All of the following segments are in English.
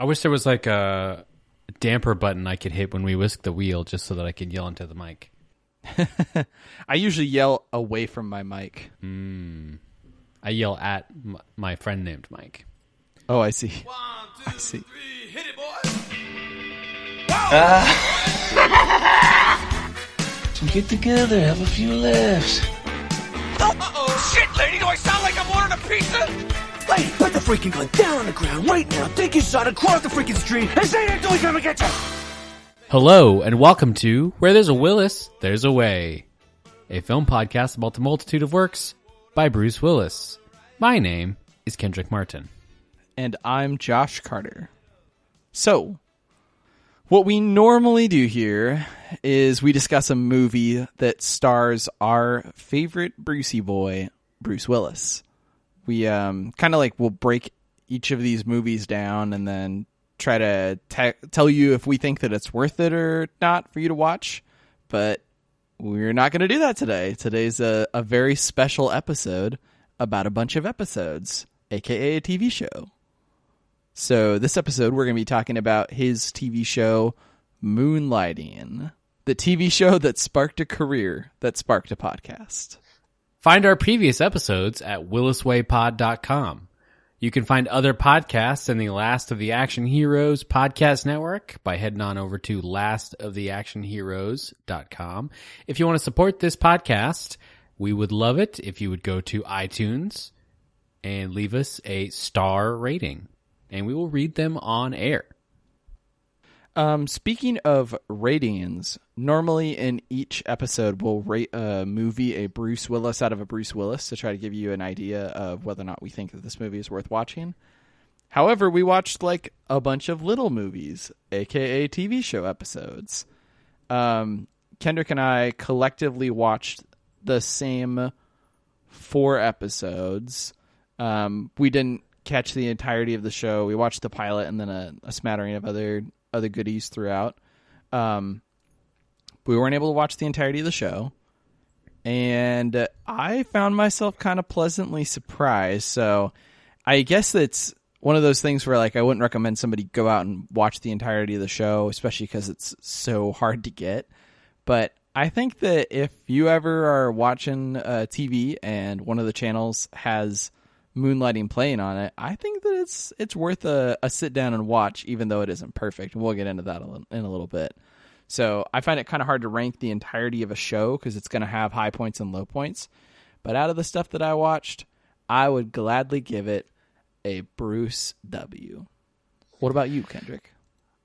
I wish there was like a damper button I could hit when we whisk the wheel just so that I could yell into the mic. I usually yell away from my mic. I yell at my friend named Mike. Oh, I see. 1, 2, I see. 3, hit it, boys. So get together, have a few laughs. Uh-oh. Shit, lady, do I sound like I'm ordering a pizza? Lady, put the freaking gun down on the ground right now. Take your son across the freaking street and say that until he's gonna get you. Hello, and welcome to Where There's a Willis, There's a Way, a film podcast about the multitude of works by Bruce Willis. My name is Kendrick Martin. And I'm Josh Carter. So, what we normally do here is we discuss a movie that stars our favorite Brucey boy, Bruce Willis. We kind of like will break each of these movies down and then try to tell you if we think that it's worth it or not for you to watch. But we're not going to do that today. Today's a very special episode about a bunch of episodes, aka a TV show. So this episode, we're going to be talking about his TV show, Moonlighting, the TV show that sparked a career, that sparked a podcast. Find our previous episodes at williswaypod.com. You can find other podcasts in the Last of the Action Heroes podcast network by heading on over to lastoftheactionheroes.com. If you want to support this podcast, we would love it if you would go to iTunes and leave us a star rating, and we will read them on air. Speaking of ratings, normally in each episode we'll rate a movie a Bruce Willis out of a Bruce Willis to try to give you an idea of whether or not we think that this movie is worth watching. However, we watched like a bunch of little movies, aka TV show episodes. Kendrick and I collectively watched the same 4 episodes. We didn't catch the entirety of the show. We watched the pilot and then a smattering of other goodies throughout. We weren't able to watch the entirety of the show, and I found myself kind of pleasantly surprised. So I guess it's one of those things where like I wouldn't recommend somebody go out and watch the entirety of the show, especially because it's so hard to get. But I think that if you ever are watching TV and one of the channels has Moonlighting playing on it, I think that it's worth a sit down and watch, even though it isn't perfect. And we'll get into that in a little bit. So I find it kind of hard to rank the entirety of a show because it's going to have high points and low points. But out of the stuff that I watched, I would gladly give it a Bruce W. What about you, Kendrick?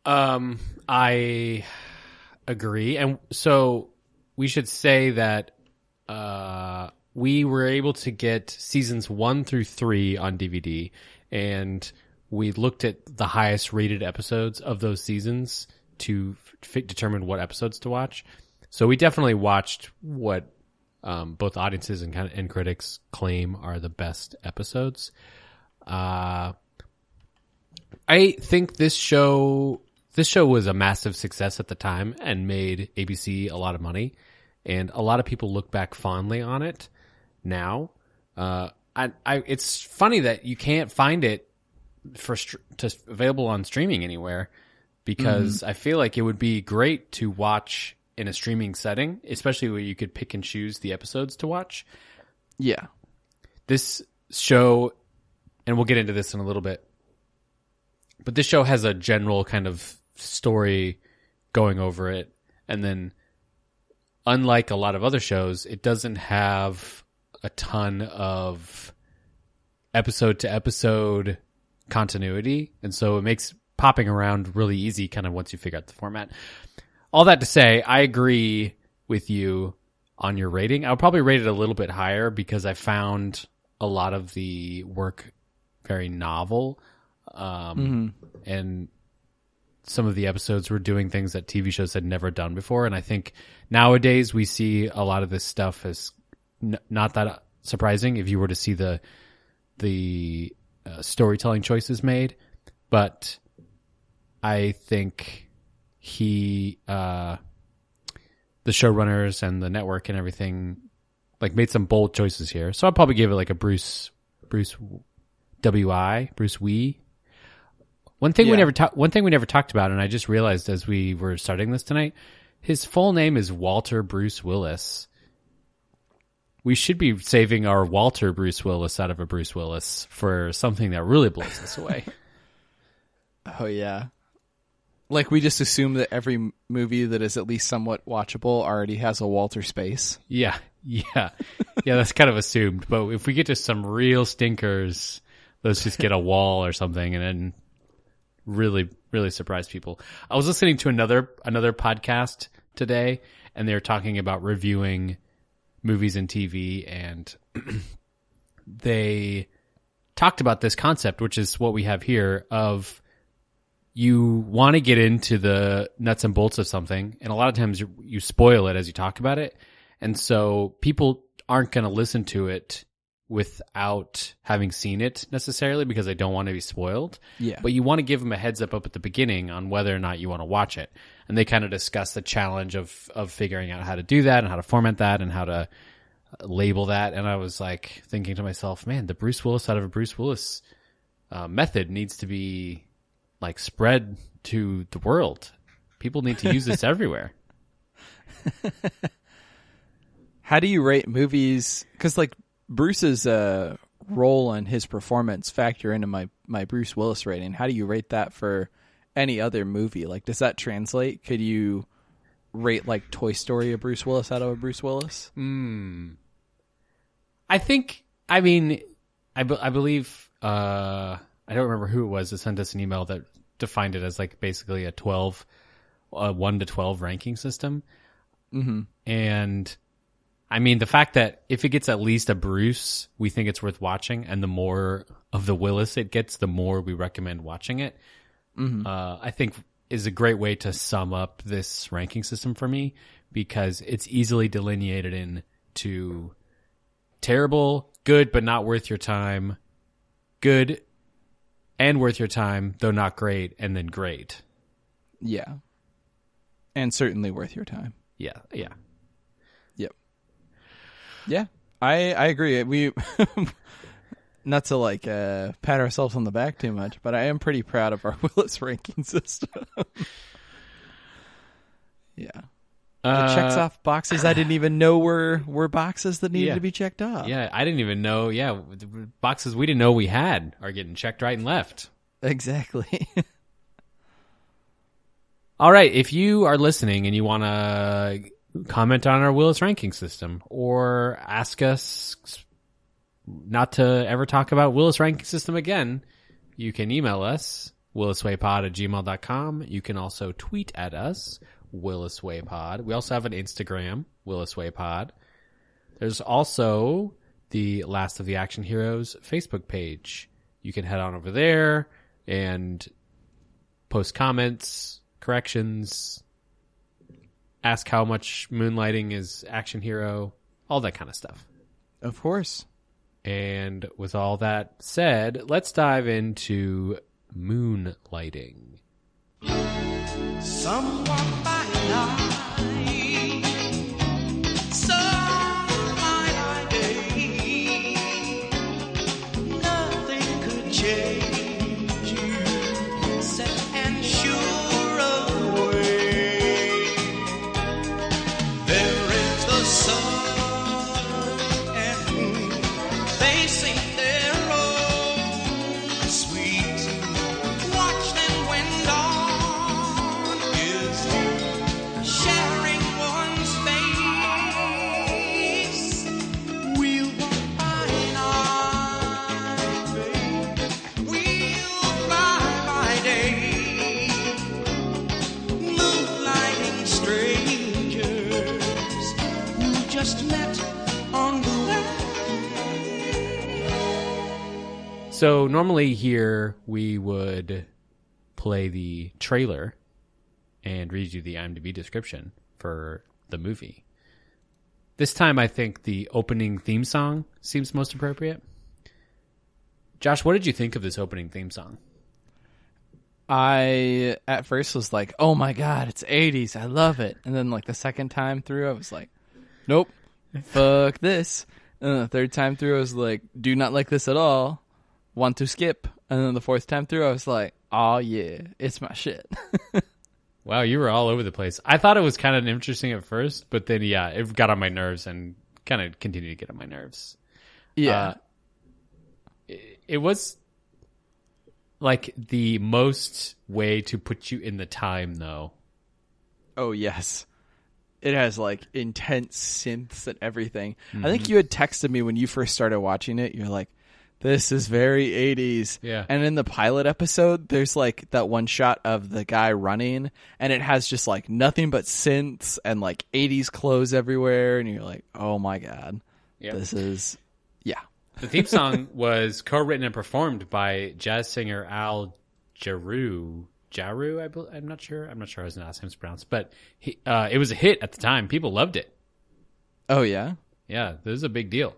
I agree. And so we should say that we were able to get seasons 1 through 3 on DVD, and we looked at the highest rated episodes of those seasons to determine what episodes to watch. So we definitely watched what both audiences and critics claim are the best episodes. I think this show was a massive success at the time and made ABC a lot of money, and a lot of people look back fondly on it now. It's funny that you can't find it available on streaming anywhere, because I feel like it would be great to watch in a streaming setting, especially where you could pick and choose the episodes to watch. Yeah. This show, and we'll get into this in a little bit, but this show has a general kind of story going over it, and then unlike a lot of other shows, it doesn't have a ton of episode to episode continuity, and so it makes popping around really easy kind of once you figure out the format. All that to say, I agree with you on your rating. I'll probably rate it a little bit higher because I found a lot of the work very novel, and some of the episodes were doing things that TV shows had never done before, and I think nowadays we see a lot of this stuff as not that surprising if you were to see the storytelling choices made. But I think the showrunners and the network and everything like made some bold choices here. So I'd probably give it like a Bruce Wee. One thing we Yeah. never talked about, and I just realized as we were starting this tonight, his full name is Walter Bruce Willis. We should be saving our Walter Bruce Willis out of a Bruce Willis for something that really blows us away. Oh, yeah. Like, we just assume that every movie that is at least somewhat watchable already has a Walter space. Yeah. That's kind of assumed. But if we get to some real stinkers, let's just get a wall or something, and then really, really surprise people. I was listening to another podcast today, and they were talking about reviewing movies and TV, and they talked about this concept, which is what we have here, of you want to get into the nuts and bolts of something, and a lot of times you spoil it as you talk about it, and so people aren't going to listen to it without having seen it necessarily because they don't want to be spoiled. Yeah. But you want to give them a heads up at the beginning on whether or not you want to watch it. And they kind of discuss the challenge of figuring out how to do that and how to format that and how to label that. And I was like thinking to myself, man, the Bruce Willis out of a Bruce Willis method needs to be like spread to the world. People need to use this everywhere. How do you rate movies? Because like Bruce's role and his performance factor into my Bruce Willis rating. How do you rate that for any other movie? Like, does that translate? Could you rate like Toy Story a Bruce Willis out of a Bruce Willis? I think, I mean, I believe, I don't remember who it was that sent us an email that defined it as like basically a 1 to 12 ranking system. Mm-hmm. And I mean, the fact that if it gets at least a Bruce, we think it's worth watching, and the more of the Willis it gets, the more we recommend watching it. Mm-hmm. I think is a great way to sum up this ranking system for me, because it's easily delineated into terrible, good but not worth your time, good and worth your time though not great, and then great. Yeah. And certainly worth your time. Yeah. Yep. Yeah, I agree. We not to like pat ourselves on the back too much, but I am pretty proud of our Willis ranking system. Yeah. It checks off boxes I didn't even know were boxes that needed to be checked off. Yeah, I didn't even know. Yeah, the boxes we didn't know we had are getting checked right and left. Exactly. All right, if you are listening and you want to comment on our Willis ranking system or ask us not to ever talk about Willis ranking system again, you can email us, williswaypod@gmail.com. You can also tweet at us, williswaypod. We also have an Instagram, williswaypod. There's also the Last of the Action Heroes Facebook page. You can head on over there and post comments, corrections, ask how much Moonlighting is Action Hero, all that kind of stuff. Of course. And with all that said, let's dive into Moonlighting. Someone by night, someone by day, nothing could change you, set and sure away. There is the sun and moon facing their own sweet. Watch them when dawn is here, sharing one space. We'll walk by night, babe. We'll fly by day. Moonlighting strangers who just met on the way. So normally here we would play the trailer and read you the IMDb description for the movie. This time I think the opening theme song seems most appropriate. Josh, what did you think of this opening theme song? I at first was like, oh my god, it's 80s, I love it. And then like the second time through I was like, nope, fuck this. And the third time through I was like, do not like this at all, want to skip. And then the fourth time through I was like, Oh yeah, it's my shit. Wow, you were all over the place. I thought it was kind of interesting at first, but then yeah, it got on my nerves and kind of continued to get on my nerves. Yeah. It was like the most way to put you in the time, though. Oh yes. It has like intense synths and everything. I think you had texted me when you first started watching it. You're like, this is very 80s. Yeah. And in the pilot episode, there's like that one shot of the guy running, and it has just like nothing but synths and like 80s clothes everywhere. And you're like, oh my God. Yep. This is, yeah. The theme song was co-written and performed by jazz singer Al Jarreau. I'm not sure how his last name's pronounced, but it was a hit at the time. People loved it. Oh yeah? Yeah, this is a big deal.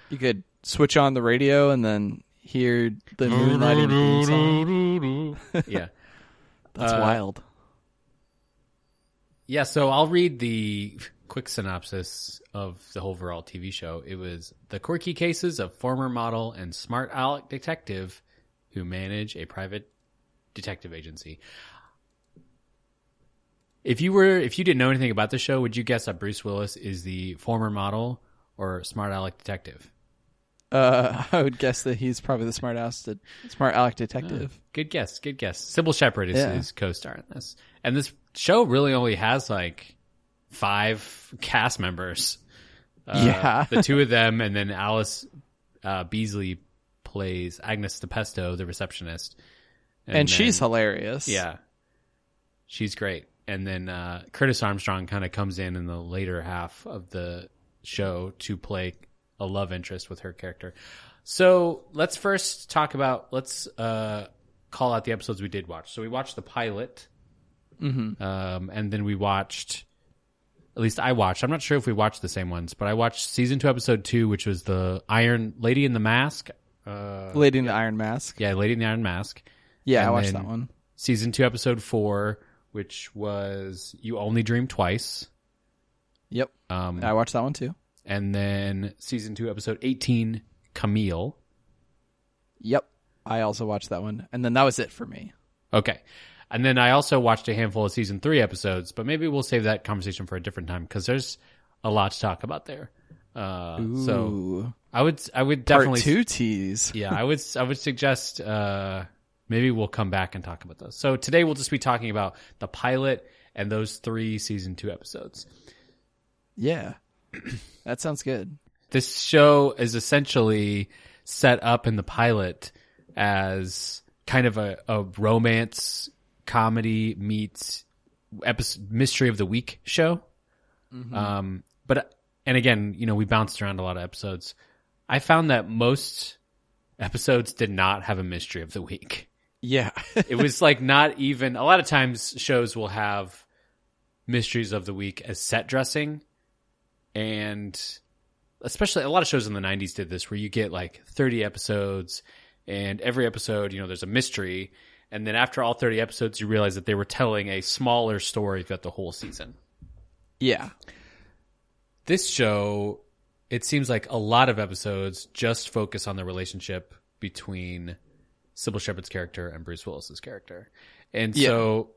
You could switch on the radio and then hear the Moonlighting theme song. Yeah. That's wild. Yeah, so I'll read the quick synopsis of the overall TV show. It was the quirky cases of former model and smart aleck detective who manage a private detective agency. If you didn't know anything about the show, would you guess that Bruce Willis is the former model or smart aleck detective? I would guess that he's probably the smart aleck detective. Good guess. Sybil Shepherd is his co-star in this. And this show really only has like 5 cast members. The 2 of them, and then Alice Beasley plays Agnes DePesto, the receptionist. And she's hilarious. Yeah. She's great. And then Curtis Armstrong kind of comes in the later half of the show to play a love interest with her character. So let's first talk about, call out the episodes we did watch. So we watched the pilot. Mm-hmm. And then we watched, at least I watched, I'm not sure if we watched the same ones, but I watched season 2, episode 2, which was the Lady in the Mask. Lady in the Iron Mask. Yeah, Lady in the Iron Mask. Yeah, And I watched then that one. Season 2, episode 4, which was You Only Dream Twice. Yep. I watched that one too. And then season 2, episode 18, Camille. Yep. I also watched that one. And then that was it for me. Okay. And then I also watched a handful of season 3 episodes, but maybe we'll save that conversation for a different time because there's a lot to talk about there. So I would definitely Part 2 tease. Yeah, I would suggest maybe we'll come back and talk about those. So today we'll just be talking about the pilot and those 3 season 2 episodes. Yeah. That sounds good. This show is essentially set up in the pilot as kind of a romance comedy meets mystery of the week show. Mm-hmm. And again, we bounced around a lot of episodes. I found that most episodes did not have a mystery of the week. Yeah. It was like not even, a lot of times shows will have mysteries of the week as set dressing. And especially a lot of shows in the 90s did this where you get like 30 episodes and every episode, there's a mystery. And then after all 30 episodes, you realize that they were telling a smaller story throughout the whole season. Yeah. This show, it seems like a lot of episodes just focus on the relationship between Sybil Shepherd's character and Bruce Willis's character. And so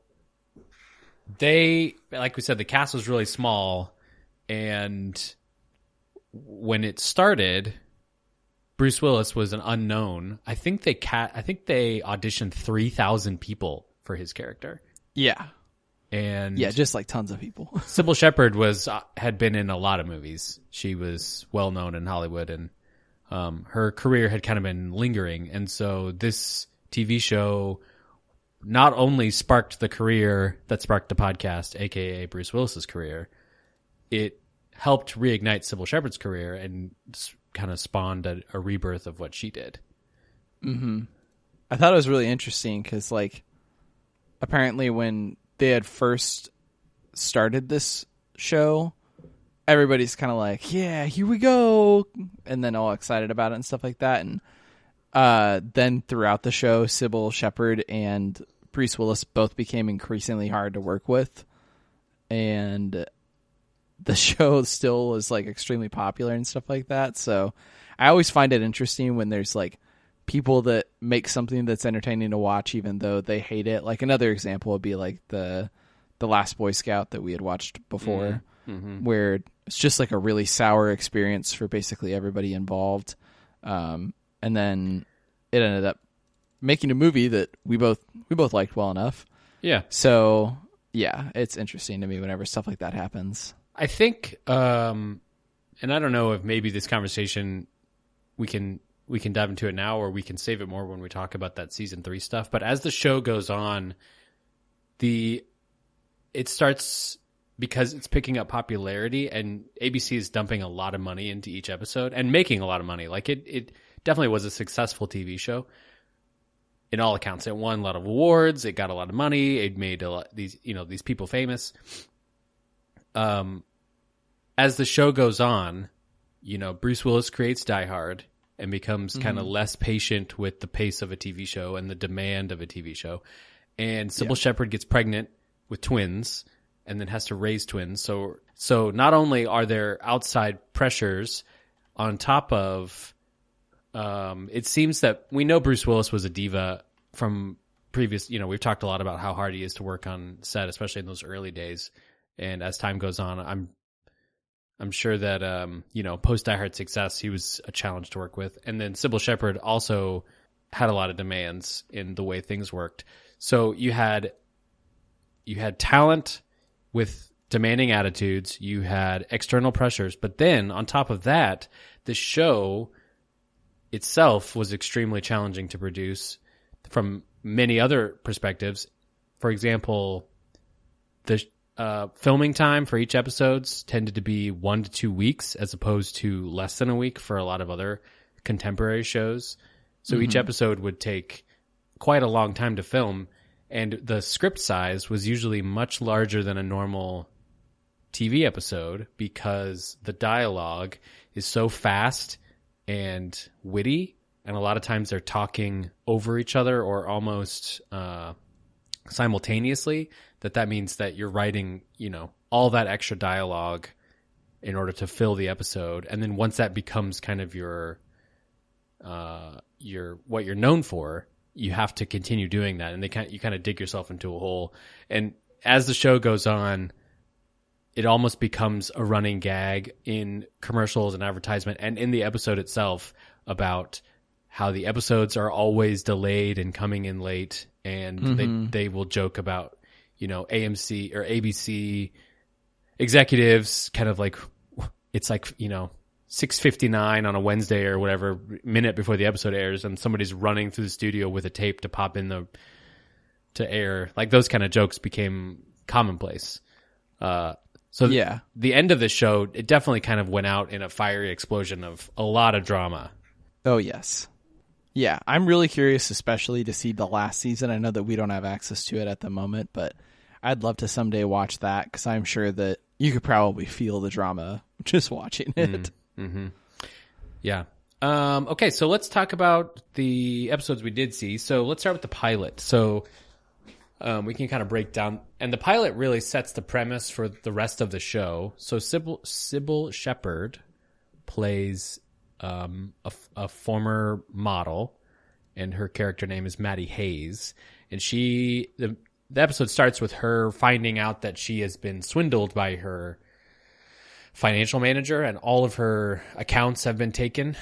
they, like we said, the cast was really small. And when it started, Bruce Willis was an unknown. I think they auditioned 3,000 people for his character. Yeah. And just like tons of people. Sybil Shepherd had been in a lot of movies. She was well known in Hollywood, and her career had kind of been lingering. And so this TV show not only sparked the career that sparked the podcast, aka Bruce Willis's career, it helped reignite Sybil Shepherd's career and kind of spawned a rebirth of what she did. Mm-hmm. I thought it was really interesting because, like, apparently when they had first started this show, everybody's kind of like, yeah, here we go, and then all excited about it and stuff like that. And then throughout the show, Sybil Shepherd and Bruce Willis both became increasingly hard to work with, and the show still is like extremely popular and stuff like that. So I always find it interesting when there's like people that make something that's entertaining to watch even though they hate it. Like another example would be like the Last Boy Scout that we had watched before, where it's just like a really sour experience for basically everybody involved. And then it ended up making a movie that we both liked well enough. Yeah. So yeah, it's interesting to me whenever stuff like that happens. I think, and I don't know if maybe this conversation we can dive into it now, or we can save it more when we talk about that season 3 stuff. But as the show goes on, it starts, because it's picking up popularity, and ABC is dumping a lot of money into each episode and making a lot of money. Like it definitely was a successful TV show. In all accounts, it won a lot of awards. It got a lot of money. It made these people famous. As the show goes on, Bruce Willis creates Die Hard and becomes kind of less patient with the pace of a TV show and the demand of a TV show. And Sybil Shepherd gets pregnant with twins and then has to raise twins. So not only are there outside pressures on top of, it seems that we know Bruce Willis was a diva from previous, we've talked a lot about how hard he is to work on set, especially in those early days. And as time goes on, I'm sure that, post Die Hard success, he was a challenge to work with. And then Sybil Shepherd also had a lot of demands in the way things worked. So you had talent with demanding attitudes, you had external pressures, but then on top of that, the show itself was extremely challenging to produce from many other perspectives. For example, the filming time for each episodes tended to be 1 to 2 weeks as opposed to less than a week for a lot of other contemporary shows. So each episode would take quite a long time to film, and the script size was usually much larger than a normal TV episode because the dialogue is so fast and witty, and a lot of times they're talking over each other or almost simultaneously. That means that you're writing, all that extra dialogue in order to fill the episode, and then once that becomes kind of your what you're known for, you have to continue doing that, and you kind of dig yourself into a hole. And as the show goes on, it almost becomes a running gag in commercials and advertisement and in the episode itself about how the episodes are always delayed and coming in late, and they will joke about, AMC or ABC executives kind of like, it's like, 6:59 on a Wednesday or whatever minute before the episode airs, and somebody's running through the studio with a tape to pop in to air. Like those kind of jokes became commonplace. So the end of the show, it definitely kind of went out in a fiery explosion of a lot of drama. Oh, yes. Yeah, I'm really curious, especially to see the last season. I know that we don't have access to it at the moment, but I'd love to someday watch that because I'm sure that you could probably feel the drama just watching it. Mm-hmm. Yeah. Okay, so let's talk about the episodes we did see. So let's start with the pilot. So we can kind of break down, and the pilot really sets the premise for the rest of the show. So Sybil Shepherd plays a former model, and her character name is Maddie Hayes, and the episode starts with her finding out that she has been swindled by her financial manager, and all of her accounts have been taken,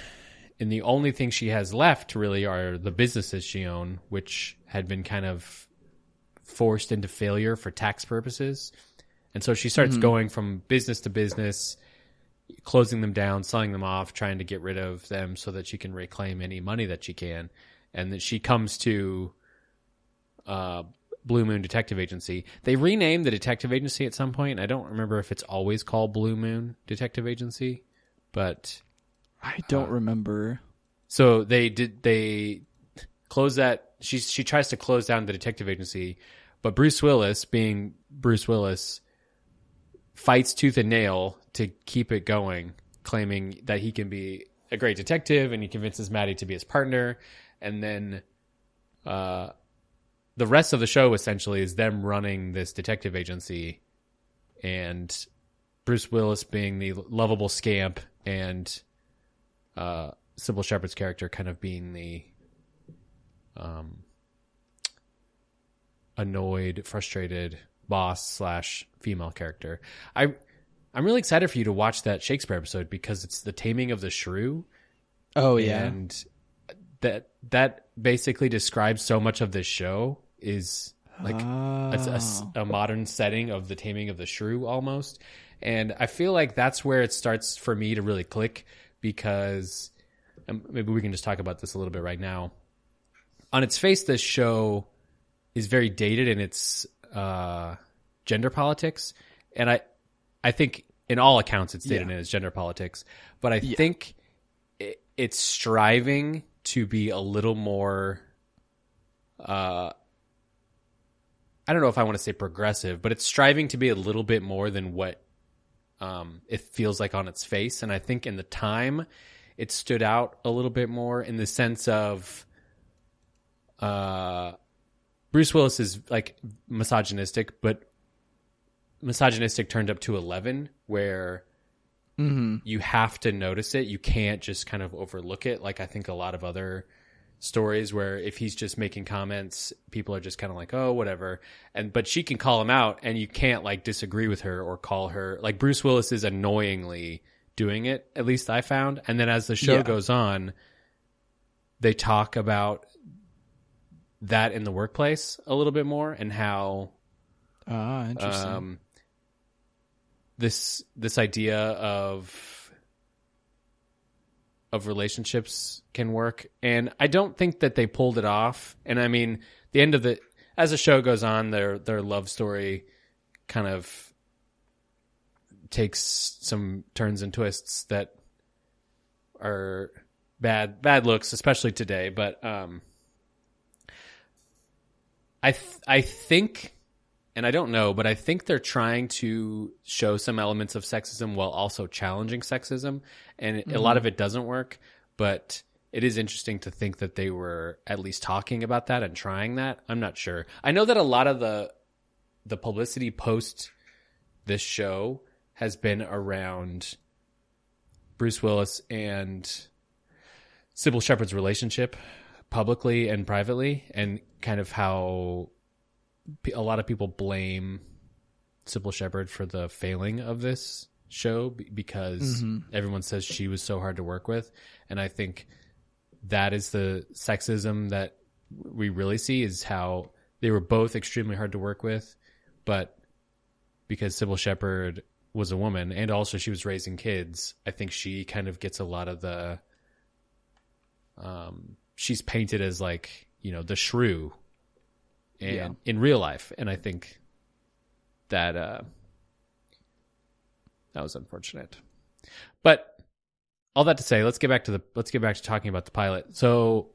and the only thing she has left really are the businesses she owned, which had been kind of forced into failure for tax purposes. And so she starts going from business to business, closing them down, selling them off, trying to get rid of them so that she can reclaim any money that she can. And then she comes to Blue Moon Detective Agency. They renamed the detective agency at some point. I don't remember if it's always called Blue Moon Detective Agency, but I don't remember. So they close that. She tries to close down the detective agency, but Bruce Willis, being Bruce Willis, fights tooth and nail to keep it going, claiming that he can be a great detective, and he convinces Maddie to be his partner. And then the rest of the show essentially is them running this detective agency, and Bruce Willis being the lovable scamp, and Sybil Shepherd's character kind of being annoyed, frustrated boss / female character. I'm really excited for you to watch that Shakespeare episode because it's the taming of the shrew. Oh yeah. And that basically describes so much of this show is like a modern setting of the taming of the shrew almost. And I feel like that's where it starts for me to really click because maybe we can just talk about this a little bit right now. On its face, this show is very dated in its gender politics. And I think in all accounts it's dated in its gender politics. But I think it's striving to be a little more... I don't know if I want to say progressive, but it's striving to be a little bit more than what it feels like on its face. And I think in the time, it stood out a little bit more in the sense of Bruce Willis is like misogynistic, but misogynistic turned up to 11, where you have to notice it. You can't just kind of overlook it. Like I think a lot of other stories where if he's just making comments, people are just kind of like, oh, whatever. But she can call him out and you can't like disagree with her or call her. Like Bruce Willis is annoyingly doing it, at least I found. And then as the show goes on, they talk about that in the workplace a little bit more and how interesting. This idea of relationships can work. And I don't think that they pulled it off. And I mean, the end of it, as the show goes on, their love story kind of takes some turns and twists that are bad looks, especially today. But I think, and I don't know, but I think they're trying to show some elements of sexism while also challenging sexism. And a lot of it doesn't work, but it is interesting to think that they were at least talking about that and trying that. I'm not sure. I know that a lot of the publicity post this show has been around Bruce Willis and Sybil Shepherd's relationship publicly and privately, and kind of how a lot of people blame Sybil Shepherd for the failing of this show because everyone says she was so hard to work with. And I think that is the sexism that we really see, is how they were both extremely hard to work with, but because Sybil Shepherd was a woman and also she was raising kids, I think she kind of gets a lot of the she's painted as like, you know, the shrew and in real life. And I think that that was unfortunate. But all that to say, let's get back to talking about the pilot. So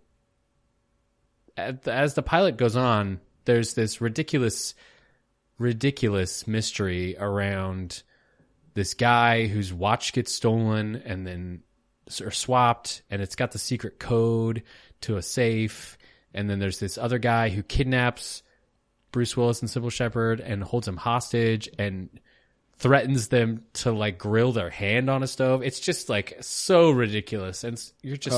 as the pilot goes on, there's this ridiculous mystery around this guy whose watch gets stolen and then or swapped, and it's got the secret code to a safe. And then there's this other guy who kidnaps Bruce Willis and Sybil Shepherd and holds him hostage and threatens them to like grill their hand on a stove. It's just like so ridiculous. And you're just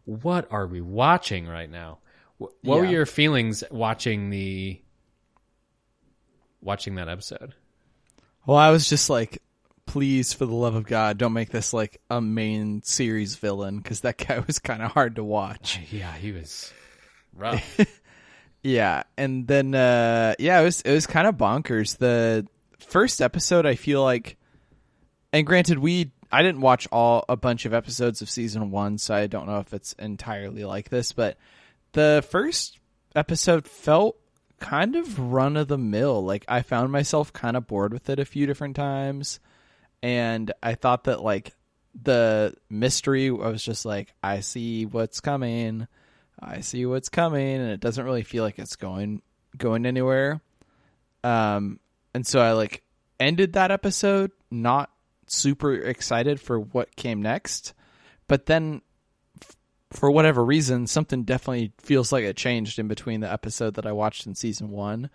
what are we watching right now? What were your feelings watching that episode? Well, I was just like, please, for the love of God, don't make this like a main series villain, because that guy was kind of hard to watch. Yeah, he was rough. Yeah, and then it was kind of bonkers. The first episode, I feel like, and granted, I didn't watch a bunch of episodes of season 1, so I don't know if it's entirely like this, but the first episode felt kind of run of the mill. Like I found myself kind of bored with it a few different times, and I thought that like the mystery, I was just like, I see what's coming, and it doesn't really feel like it's going anywhere. And so I like ended that episode not super excited for what came next, but then for whatever reason, something definitely feels like it changed in between the episode that I watched in season 1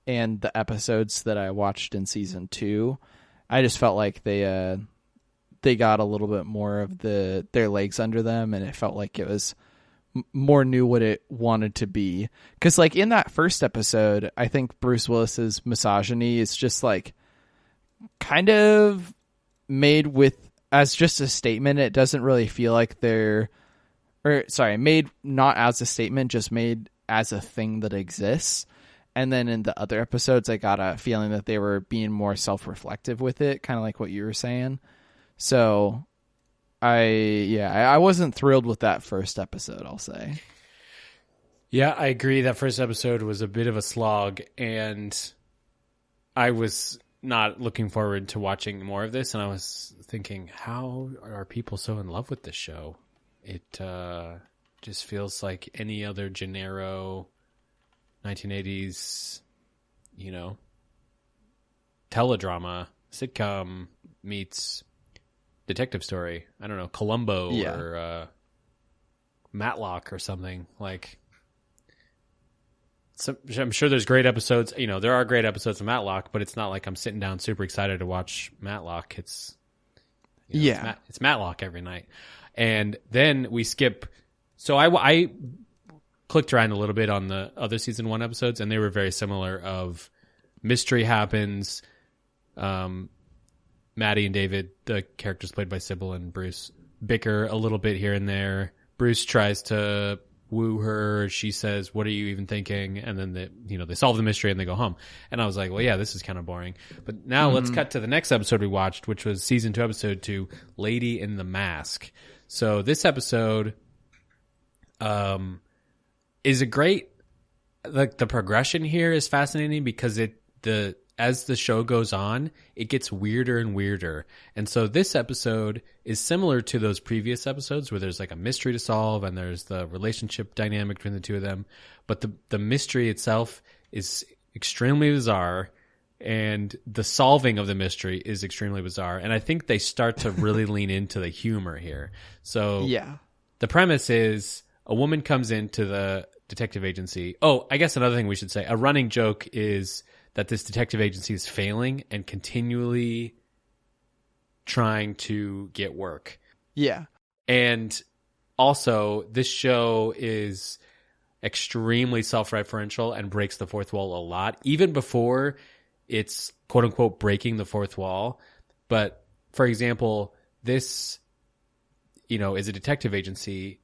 and the episodes that I watched in season 2. I just felt like they got a little bit more of their legs under them, and it felt like it was more knew what it wanted to be. Because like in that first episode, I think Bruce Willis's misogyny is just like kind of made with as just a statement. It doesn't really feel like made not as a statement, just made as a thing that exists. And then in the other episodes, I got a feeling that they were being more self-reflective with it, kind of like what you were saying. So I wasn't thrilled with that first episode, I'll say. Yeah, I agree. That first episode was a bit of a slog, and I was not looking forward to watching more of this, and I was thinking, how are people so in love with this show? It just feels like any other Gennaro 1980s, teledrama, sitcom meets detective story. I don't know, Columbo or Matlock or something. Like, I'm sure there's great episodes. There are great episodes of Matlock, but it's not like I'm sitting down super excited to watch Matlock. It's it's Matlock every night. And then we skip. So I clicked around a little bit on the other season 1 episodes, and they were very similar. Of mystery happens. Maddie and David, the characters played by Sybil and Bruce, bicker a little bit here and there. Bruce tries to woo her. She says, "What are you even thinking?" And then they solve the mystery and they go home. And I was like, well, yeah, this is kind of boring. But now let's cut to the next episode we watched, which was season 2, episode 2, Lady in the Mask. So this episode is a great, like, the progression here is fascinating because as the show goes on, it gets weirder and weirder. And so this episode is similar to those previous episodes where there's like a mystery to solve and there's the relationship dynamic between the two of them. But the mystery itself is extremely bizarre, and the solving of the mystery is extremely bizarre. And I think they start to really lean into the humor here. So the premise is a woman comes into the detective agency. Oh, I guess another thing we should say, a running joke is that this detective agency is failing and continually trying to get work. Yeah. And also, this show is extremely self-referential and breaks the fourth wall a lot, even before it's quote-unquote breaking the fourth wall. But, for example, this, is a detective agency,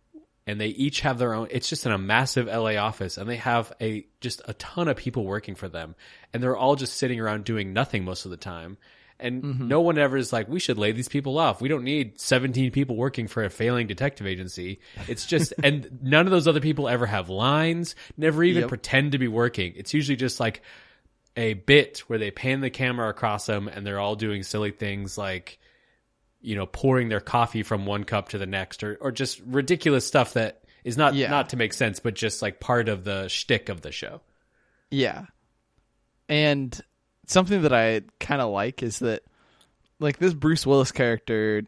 and they each have their own. It's just in a massive LA office, and they have just a ton of people working for them, and they're all just sitting around doing nothing most of the time. And no one ever is like, we should lay these people off. We don't need 17 people working for a failing detective agency. It's just, and none of those other people ever have lines, never even pretend to be working. It's usually just like a bit where they pan the camera across them, and they're all doing silly things like, pouring their coffee from one cup to the next, or just ridiculous stuff that is not to make sense, but just like part of the shtick of the show. Yeah. And something that I kind of like is that, like, this Bruce Willis character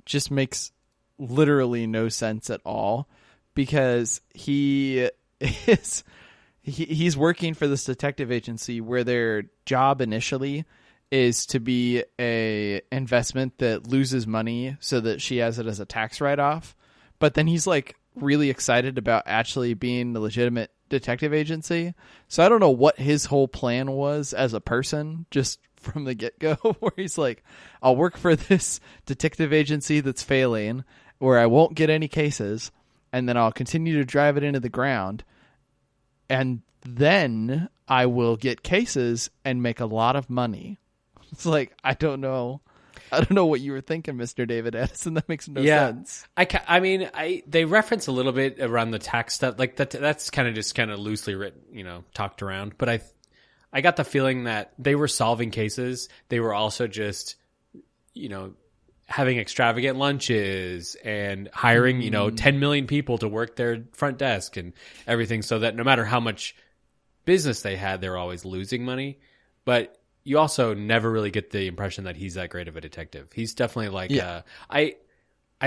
just makes literally no sense at all, because he's working for this detective agency where their job initially is to be a investment that loses money so that she has it as a tax write-off. But then he's like really excited about actually being a legitimate detective agency. So I don't know what his whole plan was as a person, just from the get-go, where he's like, I'll work for this detective agency that's failing, where I won't get any cases, and then I'll continue to drive it into the ground, and then I will get cases and make a lot of money. It's like, I don't know what you were thinking, Mr. David Addison. That makes no sense. They reference a little bit around the tax stuff, like that's kind of loosely written, talked around. But I got the feeling that they were solving cases. They were also just, having extravagant lunches and hiring, 10 million people to work their front desk and everything, so that no matter how much business they had, they were always losing money. But you also never really get the impression that he's that great of a detective. He's definitely like, I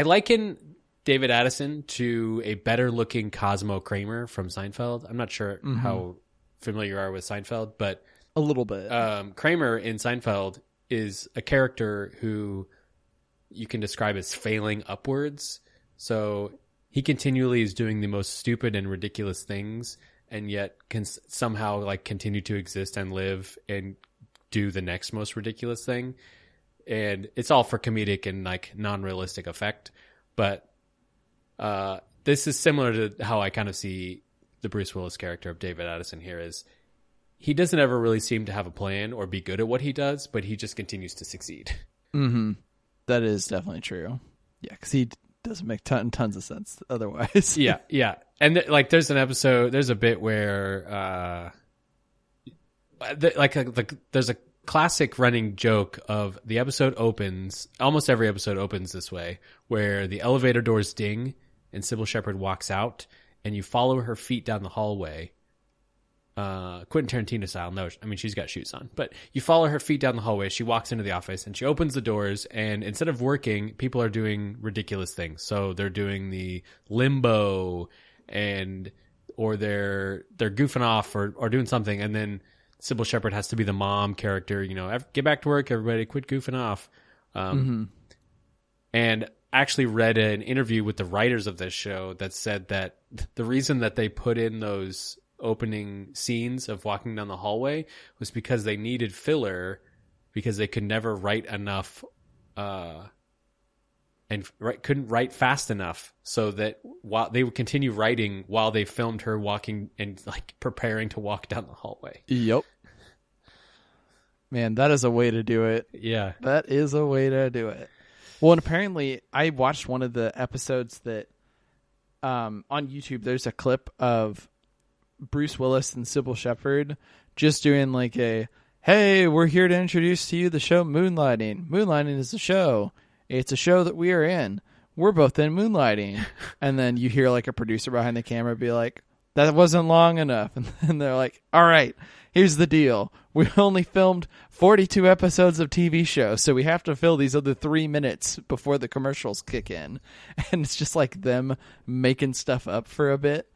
liken David Addison to a better looking Cosmo Kramer from Seinfeld. I'm not sure how familiar you are with Seinfeld, but a little bit. Kramer in Seinfeld is a character who you can describe as failing upwards. So he continually is doing the most stupid and ridiculous things, and yet can somehow like continue to exist and live and do the next most ridiculous thing. And it's all for comedic and like non-realistic effect. But this is similar to how I kind of see the Bruce Willis character of David Addison here. Is he doesn't ever really seem to have a plan or be good at what he does, but he just continues to succeed. Mm-hmm. That is definitely true. Yeah, because he doesn't make tons of sense otherwise. Yeah. And like there's a bit where there's a classic running joke of the episode opens, almost every episode opens this way, where the elevator doors ding and Sybil Shepherd walks out and you follow her feet down the hallway. Quentin Tarantino style. No, I mean, she's got shoes on, but you follow her feet down the hallway. She walks into the office and she opens the doors, and instead of working, people are doing ridiculous things. So they're doing the limbo or they're goofing off or doing something. And then Sybil Shepherd has to be the mom character, get back to work, everybody, quit goofing off. And actually read an interview with the writers of this show that said that the reason that they put in those opening scenes of walking down the hallway was because they needed filler, because they could never write enough couldn't write fast enough, so that while they would continue writing while they filmed her walking and like preparing to walk down the hallway. Yep. Man, that is a way to do it. Yeah. That is a way to do it. Well, and apparently I watched one of the episodes that on YouTube, there's a clip of Bruce Willis and Sybil Shepherd just doing like hey, we're here to introduce to you the show Moonlighting. Moonlighting is a show. It's a show that we are in. We're both in Moonlighting. And then you hear like a producer behind the camera be like, that wasn't long enough. And then they're like, all right, here's the deal. We only filmed 42 episodes of TV shows, so we have to fill these other 3 minutes before the commercials kick in. And it's just like them making stuff up for a bit.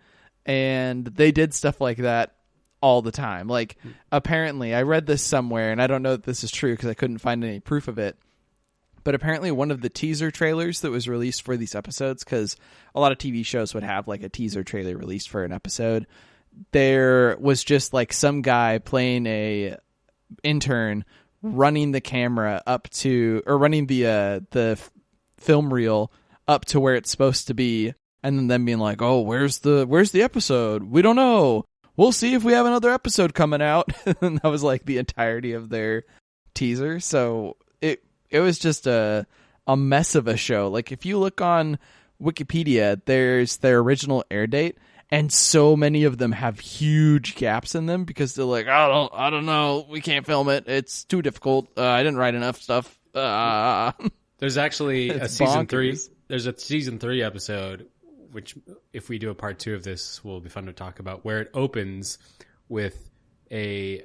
And they did stuff like that all the time. Like, apparently, I read this somewhere, and I don't know that this is true because I couldn't find any proof of it. But apparently one of the teaser trailers that was released for these episodes, because a lot of TV shows would have like a teaser trailer released for an episode, there was just like some guy playing a intern running the camera up to, or running the film reel up to where it's supposed to be. And then them being like, oh, where's the episode? We don't know. We'll see if we have another episode coming out. And that was like the entirety of their teaser. So it was just a mess of a show. Like if you look on Wikipedia, there's their original air date, and so many of them have huge gaps in them because they're like, I don't know, we can't film it. It's too difficult. I didn't write enough stuff. There's actually a season bonkers. 3. There's a season 3 episode, which if we do a part 2 of this will be fun to talk about, where it opens with a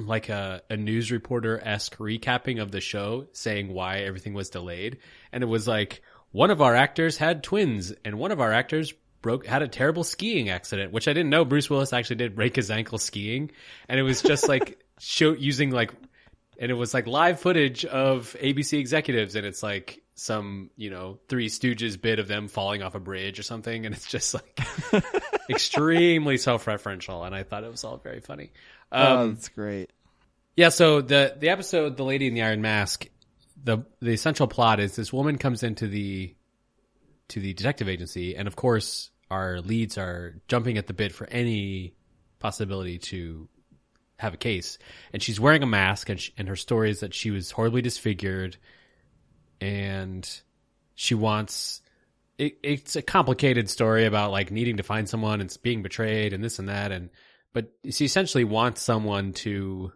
like a news reporter-esque recapping of the show, saying why everything was delayed. And it was like, one of our actors had twins and one of our actors had a terrible skiing accident, which I didn't know Bruce Willis actually did break his ankle skiing. And it was just like using like, and it was like live footage of ABC executives, and it's like some, Three Stooges bit of them falling off a bridge or something. And it's just like extremely self-referential. And I thought it was all very funny. That's great. Yeah. So the episode, The Lady in the Iron Mask, the essential plot is this woman comes into the detective agency. And of course our leads are jumping at the bit for any possibility to have a case. And she's wearing a mask, and her story is that she was horribly disfigured, and she wants it's a complicated story about like needing to find someone and being betrayed and this and that, but she essentially wants someone to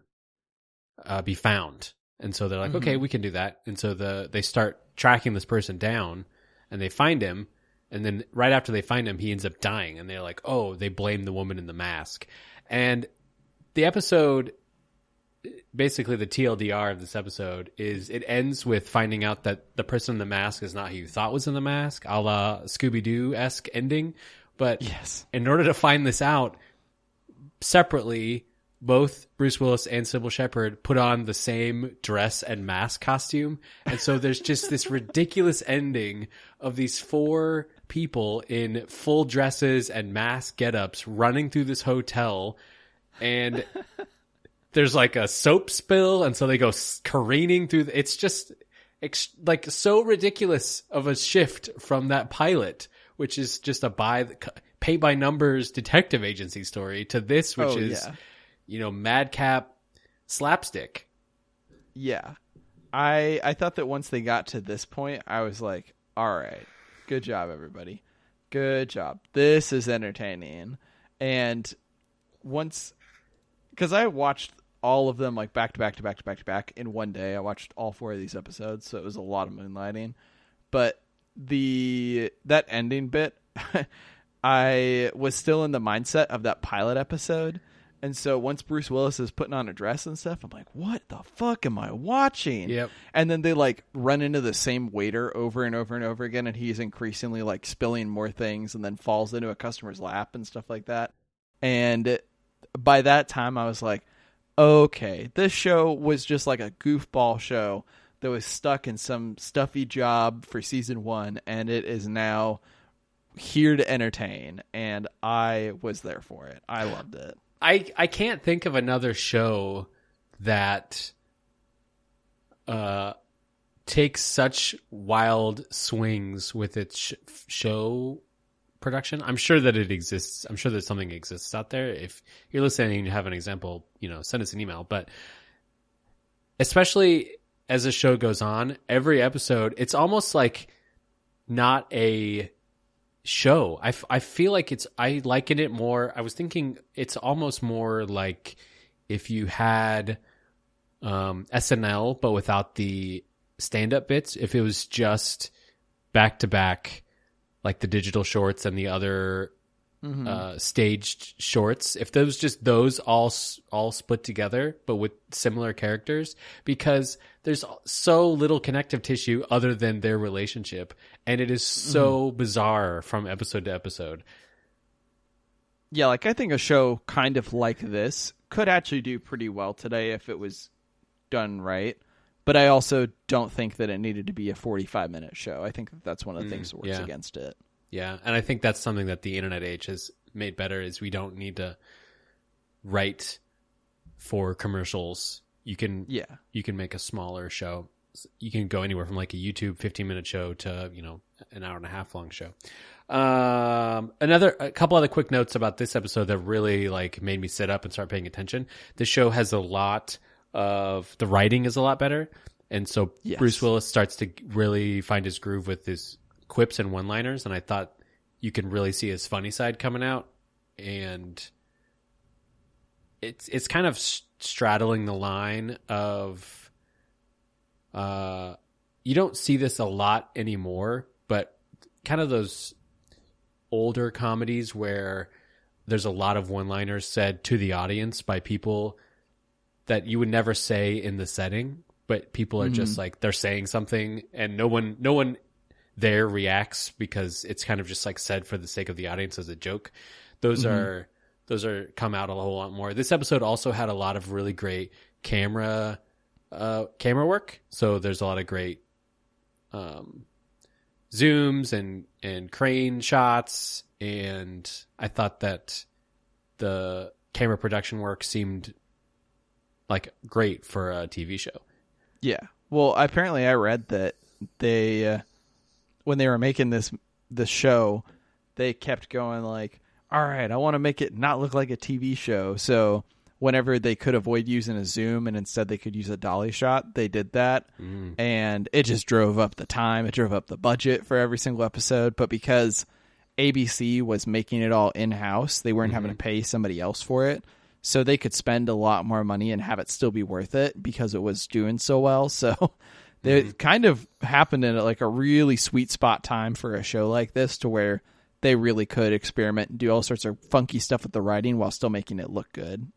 be found. And so they're like, okay, we can do that. And so they start tracking this person down, and they find him. And then right after they find him, he ends up dying. And they're like, oh, they blame the woman in the mask. And the episode, basically the TLDR of this episode is it ends with finding out that the person in the mask is not who you thought was in the mask, a la Scooby-Doo-esque ending. But yes, in order to find this out separately, both Bruce Willis and Sybil Shepherd put on the same dress and mask costume. And so there's just this ridiculous ending of these 4 people in full dresses and mask getups running through this hotel. And there's like a soap spill. And so they go careening through. It's just like so ridiculous of a shift from that pilot, which is just a pay by numbers detective agency story, to this, which is, madcap slapstick. Yeah. I thought that once they got to this point, I was like, all right, good job, everybody. Good job. This is entertaining. And once, because I watched all of them like back to back to back to back to back in one day. I watched all 4 of these episodes, so it was a lot of Moonlighting. But that ending bit, I was still in the mindset of that pilot episode. And so once Bruce Willis is putting on a dress and stuff, I'm like, what the fuck am I watching? Yep. And then they like run into the same waiter over and over and over again. And he's increasingly like spilling more things and then falls into a customer's lap and stuff like that. And by that time I was like, okay, this show was just like a goofball show that was stuck in some stuffy job for season 1. And it is now here to entertain. And I was there for it. I loved it. I can't think of another show that takes such wild swings with its show production. I'm sure that it exists. I'm sure that something exists out there. If you're listening and you have an example, send us an email. But especially as the show goes on, every episode, it's almost like not a show. I feel like I liken it more. I was thinking it's almost more like if you had SNL but without the stand-up bits. If it was just back to back, like the digital shorts and the other staged shorts. If those all split together, but with similar characters, because there's so little connective tissue other than their relationship, and it is so bizarre from episode to episode. Yeah, like I think a show kind of like this could actually do pretty well today if it was done right. But I also don't think that it needed to be a 45-minute show. I think that's one of the things that works against it. Yeah, and I think that's something that the internet age has made better, is we don't need to write for commercials. You can make a smaller show. You can go anywhere from like a YouTube 15-minute show to, an hour and a half long show. A couple other quick notes about this episode that really like made me sit up and start paying attention. The show has a lot of, the writing is a lot better. And so Bruce Willis starts to really find his groove with his quips and one-liners, and I thought you can really see his funny side coming out, and it's kind of straddling the line of you don't see this a lot anymore, but kind of those older comedies where there's a lot of one-liners said to the audience by people that you would never say in the setting, but people are just like, they're saying something and no one there reacts because it's kind of just like said for the sake of the audience as a joke. Those are come out a whole lot more. This episode also had a lot of really great camera work. So there's a lot of great zooms and crane shots, and I thought that the camera production work seemed like great for a TV show. Yeah. Well, apparently I read that they when they were making this show, they kept going like, all right, I want to make it not look like a TV show. So whenever they could avoid using a zoom and instead they could use a dolly shot, they did that. And it just drove up the time. It drove up the budget for every single episode. But because ABC was making it all in-house, they weren't having to pay somebody else for it. So they could spend a lot more money and have it still be worth it because it was doing so well. So it kind of happened in like a really sweet spot time for a show like this, to where they really could experiment and do all sorts of funky stuff with the writing while still making it look good.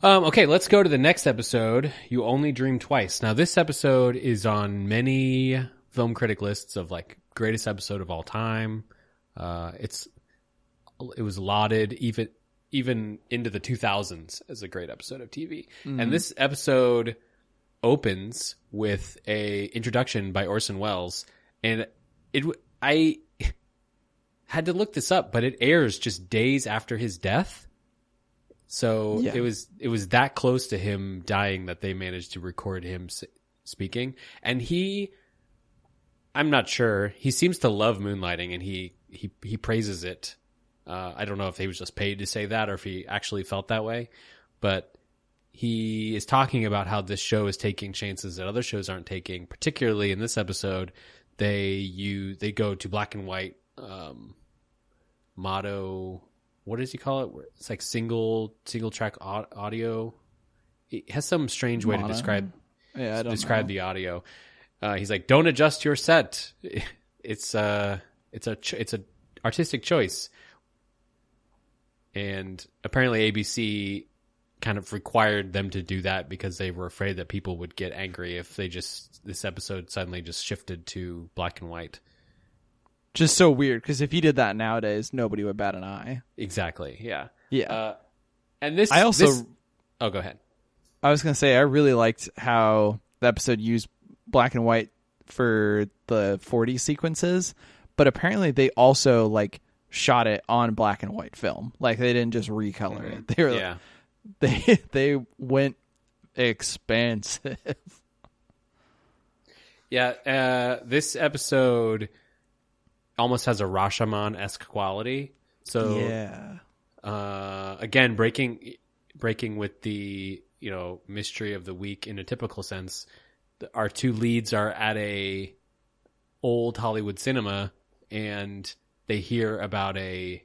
Okay, let's go to the next episode, You Only Dream Twice. Now, this episode is on many film critic lists of like greatest episode of all time. It was lauded even into the 2000s as a great episode of TV. And this episode opens with a introduction by Orson Welles, and I had to look this up, but it airs just days after his death. So it was that close to him dying that they managed to record him speaking. And I'm not sure, he seems to love Moonlighting, and he praises it. I don't know if he was just paid to say that or if he actually felt that way, but he is talking about how this show is taking chances that other shows aren't taking. Particularly in this episode, they go to black and white motto. What does he call it? It's like single track audio. It has some strange way to describe the audio. He's like, don't adjust your set. It's a artistic choice. And apparently ABC kind of required them to do that because they were afraid that people would get angry if this episode suddenly just shifted to black and white. Just so weird, because if you did that nowadays, nobody would bat an eye. Exactly, yeah. Yeah. And this... Oh, go ahead. I was going to say, I really liked how the episode used black and white for the 40 sequences, but apparently they also, like, shot it on black and white film. Like, they didn't just recolor it. They were they went expensive. Yeah, this episode almost has a Rashomon-esque quality. So again, breaking with the mystery of the week in a typical sense. Our two leads are at a old Hollywood cinema, and they hear about a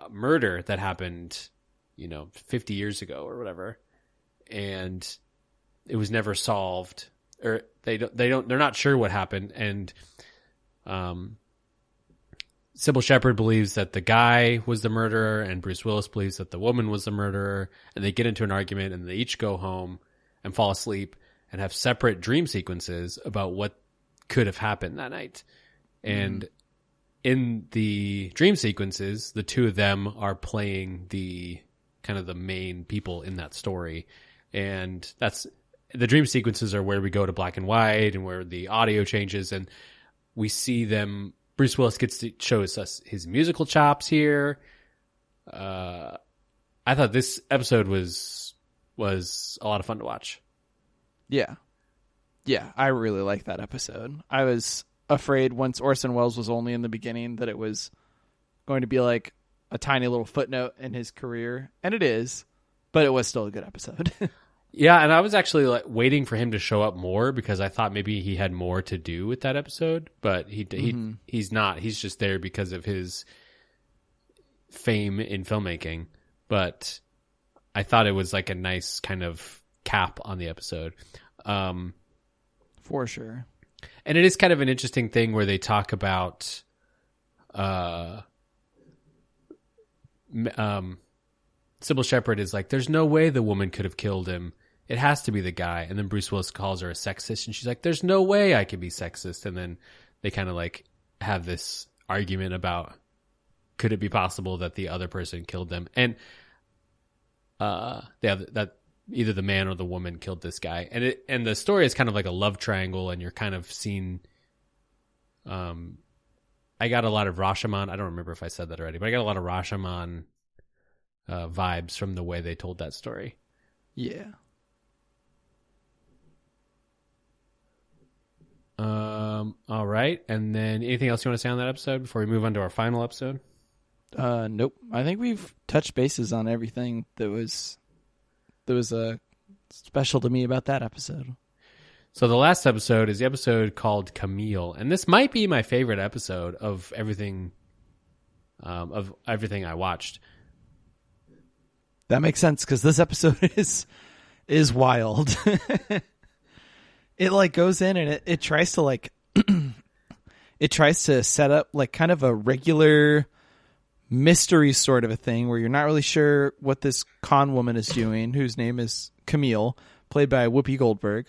murder that happened 50 years ago or whatever, and it was never solved, or they're not sure what happened. And Sybil Shepherd believes that the guy was the murderer, and Bruce Willis believes that the woman was the murderer, and they get into an argument, and they each go home and fall asleep and have separate dream sequences about what could have happened that night. And in the dream sequences, the two of them are playing the kind of the main people in that story. And that's the dream sequences are where we go to black and white and where the audio changes, and we see them. Bruce Willis gets to show us his musical chops here. I thought this episode was a lot of fun to watch. Yeah. Yeah, I really liked that episode. I was afraid once Orson Welles was only in the beginning that it was going to be like a tiny little footnote in his career, and it is, but it was still a good episode. Yeah, and I was actually like waiting for him to show up more because I thought maybe he had more to do with that episode, but he's not. He's just there because of his fame in filmmaking. But I thought it was like a nice kind of cap on the episode. For sure. And it is kind of an interesting thing where they talk about Sybil Shepherd is like, there's no way the woman could have killed him. It has to be the guy. And then Bruce Willis calls her a sexist, and she's like, there's no way I could be sexist. And then they kind of like have this argument about, could it be possible that the other person killed them? And that either the man or the woman killed this guy. And the story is kind of like a love triangle, and you're kind of seeing, I got a lot of Rashomon. I don't remember if I said that already, but I got a lot of Rashomon vibes from the way they told that story. Yeah. All right. And then anything else you want to say on that episode before we move on to our final episode? Nope. I think we've touched bases on everything that was special to me about that episode. So the last episode is the episode called Camille, and this might be my favorite episode of everything I watched. That makes sense because this episode is wild. It like goes in and it tries to like it tries to set up like kind of a regular mystery sort of a thing where you're not really sure what this con woman is doing, whose name is Camille, played by Whoopi Goldberg.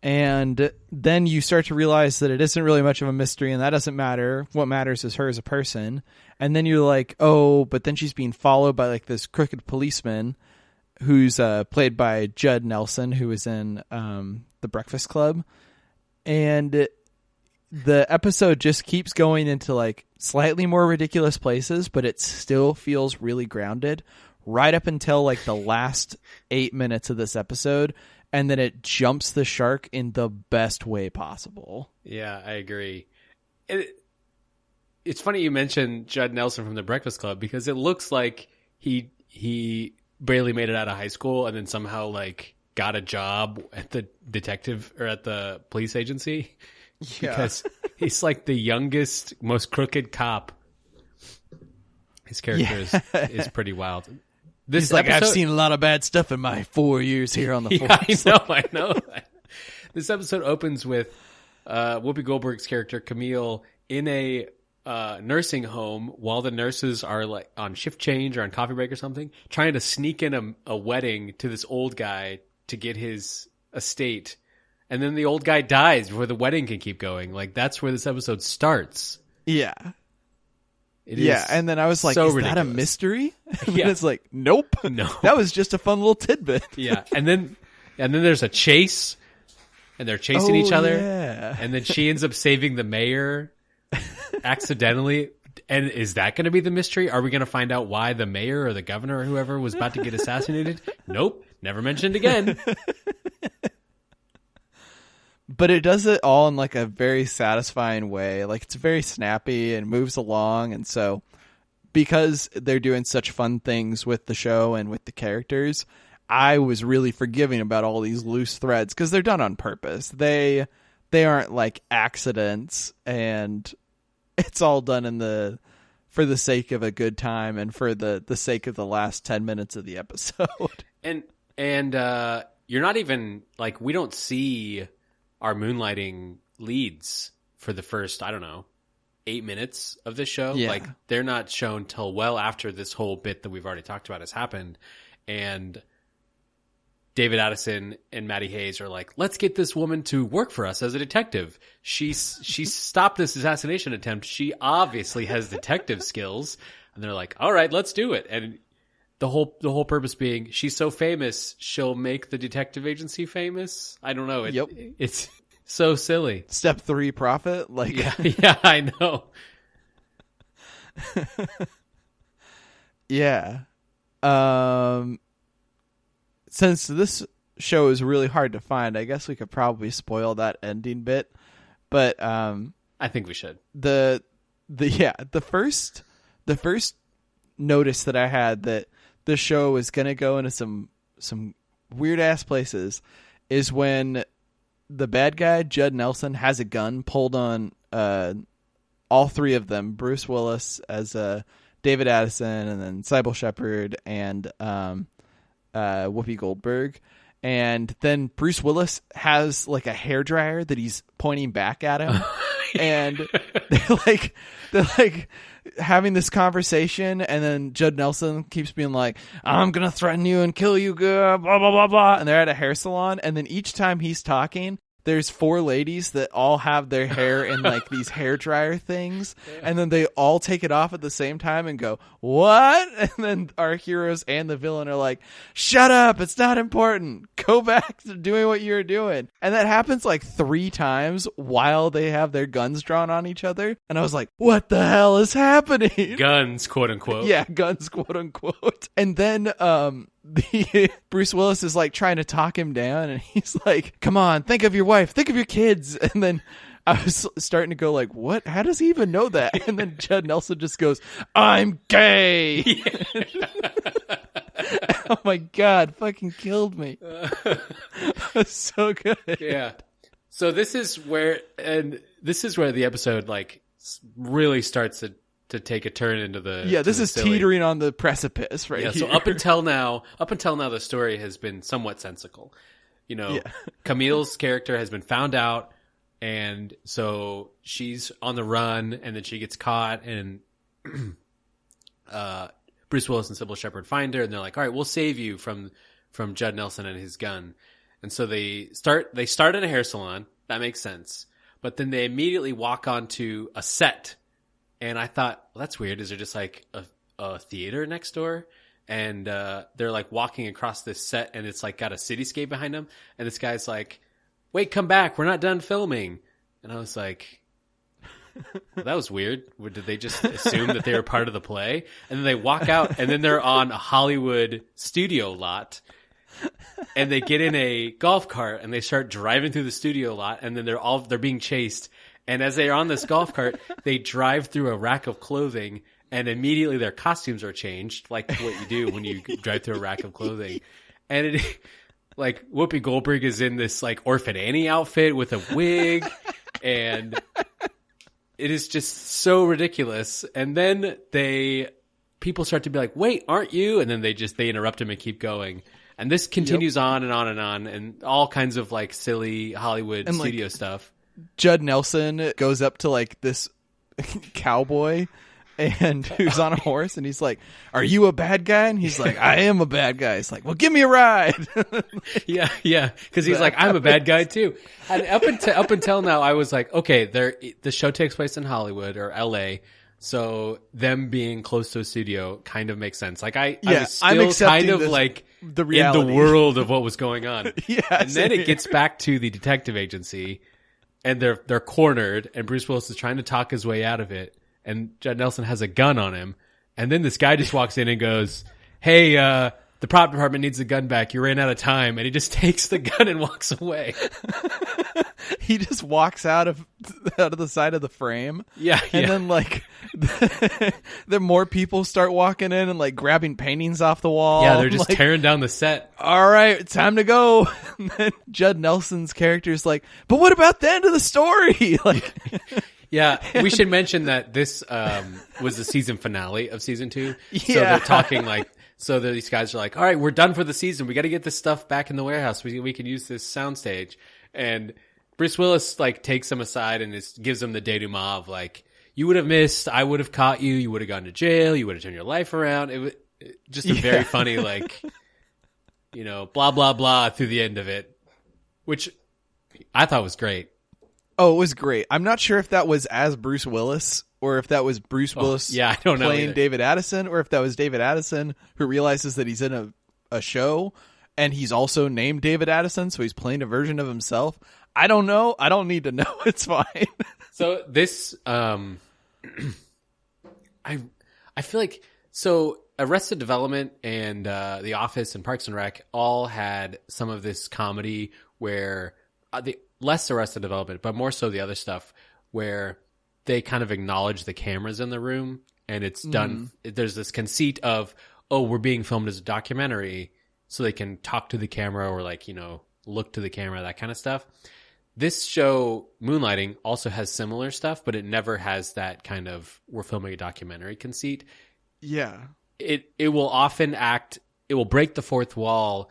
And then you start to realize that it isn't really much of a mystery, and that doesn't matter. What matters is her as a person. And then you're like, oh, but then she's being followed by like this crooked policeman who's played by Judd Nelson, who was in The Breakfast Club. And the episode just keeps going into like slightly more ridiculous places, but it still feels really grounded right up until like the last 8 minutes of this episode. And then it jumps the shark in the best way possible. Yeah, I agree. It's funny you mentioned Judd Nelson from The Breakfast Club, because it looks like he barely made it out of high school and then somehow like got a job at the detective or at the police agency. Yeah. Because he's like the youngest, most crooked cop. His character is pretty wild. He's like, I've seen a lot of bad stuff in my 4 years here on the force. I know. This episode opens with Whoopi Goldberg's character, Camille, in a nursing home while the nurses are like on shift change or on coffee break or something, trying to sneak in a wedding to this old guy to get his estate. And then the old guy dies before the wedding can keep going. Like, that's where this episode starts. Yeah. Yeah, and then I was like, so is ridiculous. That a mystery? And Yeah. then it's like, nope. No. That was just a fun little tidbit. Yeah, and then there's a chase, and they're chasing each other. Yeah. And then she ends up saving the mayor accidentally. And is that going to be the mystery? Are we going to find out why the mayor or the governor or whoever was about to get assassinated? Nope, never mentioned again. But it does it all in like a very satisfying way. Like, it's very snappy and moves along. And so because they're doing such fun things with the show and with the characters, I was really forgiving about all these loose threads because they're done on purpose. They aren't like accidents, and it's all done for the sake of a good time and for the sake of the last 10 minutes of the episode. And you're not even like, we don't see our Moonlighting leads for the first, 8 minutes of this show. Yeah. Like, they're not shown till well after this whole bit that we've already talked about has happened. And David Addison and Maddie Hayes are like, let's get this woman to work for us as a detective. She stopped this assassination attempt. She obviously has detective skills. And they're like, all right, let's do it. And the whole purpose being, she's so famous, she'll make the detective agency famous. I don't know. Yep. It's so silly. Step 3 profit. Like, yeah, I know. Yeah. Since this show is really hard to find, I guess we could probably spoil that ending bit. But I think we should. The first notice that I had that the show is going to go into some weird ass places is when the bad guy Judd Nelson has a gun pulled on all three of them: Bruce Willis as David Addison, and then Sybil Shepherd and Whoopi Goldberg. And then Bruce Willis has like a hairdryer that he's pointing back at him. And they're like having this conversation, and then Judd Nelson keeps being like, I'm gonna threaten you and kill you, blah blah blah blah. And they're at a hair salon, and then each time he's talking, there's 4 ladies that all have their hair in like these hair dryer things, and then they all take it off at the same time and go, what? And then our heroes and the villain are like, shut up, it's not important, go back to doing what you're doing. And that happens like 3 times while they have their guns drawn on each other, and I was like, what the hell is happening? Guns, quote unquote. Yeah, guns, quote unquote. And then Bruce Willis is like trying to talk him down, and he's like, come on, think of your wife, think of your kids. And then I was starting to go like, what? How does he even know that? And then Judd Nelson just goes, I'm gay. Oh my God, fucking killed me. That's so good. Yeah. So this is where the episode like really starts to take a turn into the this is silly. teetering on the precipice right here. So up until now the story has been somewhat sensical. Camille's character has been found out, and so she's on the run, and then she gets caught, and Bruce Willis and Sybil Shepherd find her, and they're like, all right, we'll save you from Judd Nelson and his gun. And so they start in a hair salon. That makes sense. But then they immediately walk onto a set. And I thought, well, that's weird. Is there just like a theater next door? And they're like walking across this set, and it's like got a cityscape behind them. And this guy's like, wait, come back. We're not done filming. And I was like, well, that was weird. Did they just assume that they were part of the play? And then they walk out, and then they're on a Hollywood studio lot. And they get in a golf cart, and they start driving through the studio lot. And then they're being chased. And as they are on this golf cart, they drive through a rack of clothing, and immediately their costumes are changed, like what you do when you drive through a rack of clothing. And it, like, Whoopi Goldberg is in this like Orphan Annie outfit with a wig, and it is just so ridiculous. And then people start to be like, "Wait, aren't you?" And then they interrupt him and keep going. And this continues on and on and on, and all kinds of like silly Hollywood studio stuff. Judd Nelson goes up to like this cowboy and who's on a horse, and he's like, "Are you a bad guy?" And he's like, "I am a bad guy." He's like, "Well, give me a ride." yeah, because he's like, "I'm a bad guy too." And up until now, I was like, okay, the show takes place in Hollywood or L.A., so them being close to a studio kind of makes sense. Like I was still kind of like the reality. In the world of what was going on. Yeah, and then it gets back to the detective agency. And they're cornered, and Bruce Willis is trying to talk his way out of it, and Judd Nelson has a gun on him. And then this guy just walks in and goes, "Hey, the prop department needs the gun back. You ran out of time." And he just takes the gun and walks away. He just walks out of the side of the frame. Yeah. And then like the more people start walking in and like grabbing paintings off the wall. Yeah, they're just like, tearing down the set. All right, time to go. And then Judd Nelson's character is like, "But what about the end of the story?" Like, yeah, we should mention that this was the season finale of season 2. Yeah. So they're talking like, so these guys are like, "All right, we're done for the season. We got to get this stuff back in the warehouse. We can use this soundstage." And Bruce Willis like takes him aside and gives him the denouement of like, "You would have missed. I would have caught you. You would have gone to jail. You would have turned your life around." It was just a very funny like, blah blah blah through the end of it, which I thought was great. Oh, it was great. I'm not sure if that was as Bruce Willis or if that was Bruce Willis I don't know playing either. David Addison, or if that was David Addison who realizes that he's in a show and he's also named David Addison, so he's playing a version of himself. I don't know. I don't need to know. It's fine. So this, I feel like, so Arrested Development and The Office and Parks and Rec all had some of this comedy where the less Arrested Development, but more so the other stuff where they kind of acknowledge the cameras in the room, and it's done. There's this conceit of, oh, we're being filmed as a documentary, so they can talk to the camera or like, look to the camera, that kind of stuff. This show, Moonlighting, also has similar stuff, but it never has that kind of we're filming a documentary conceit. Yeah. It will often it will break the fourth wall,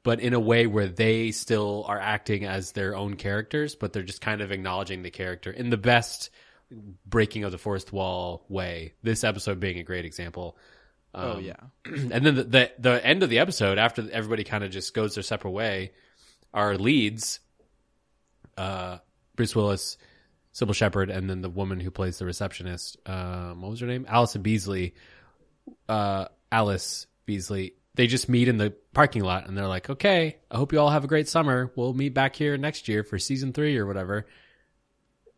but in a way where they still are acting as their own characters, but they're just kind of acknowledging the character in the best breaking of the fourth wall way. This episode being a great example. Oh, yeah. And then the end of the episode, after everybody kind of just goes their separate way, our leads, Bruce Willis, Sybil Shepherd, and then the woman who plays the receptionist, what was her name? Alice Beasley. They just meet in the parking lot, and they're like, "Okay, I hope you all have a great summer. We'll meet back here next year for season 3 or whatever."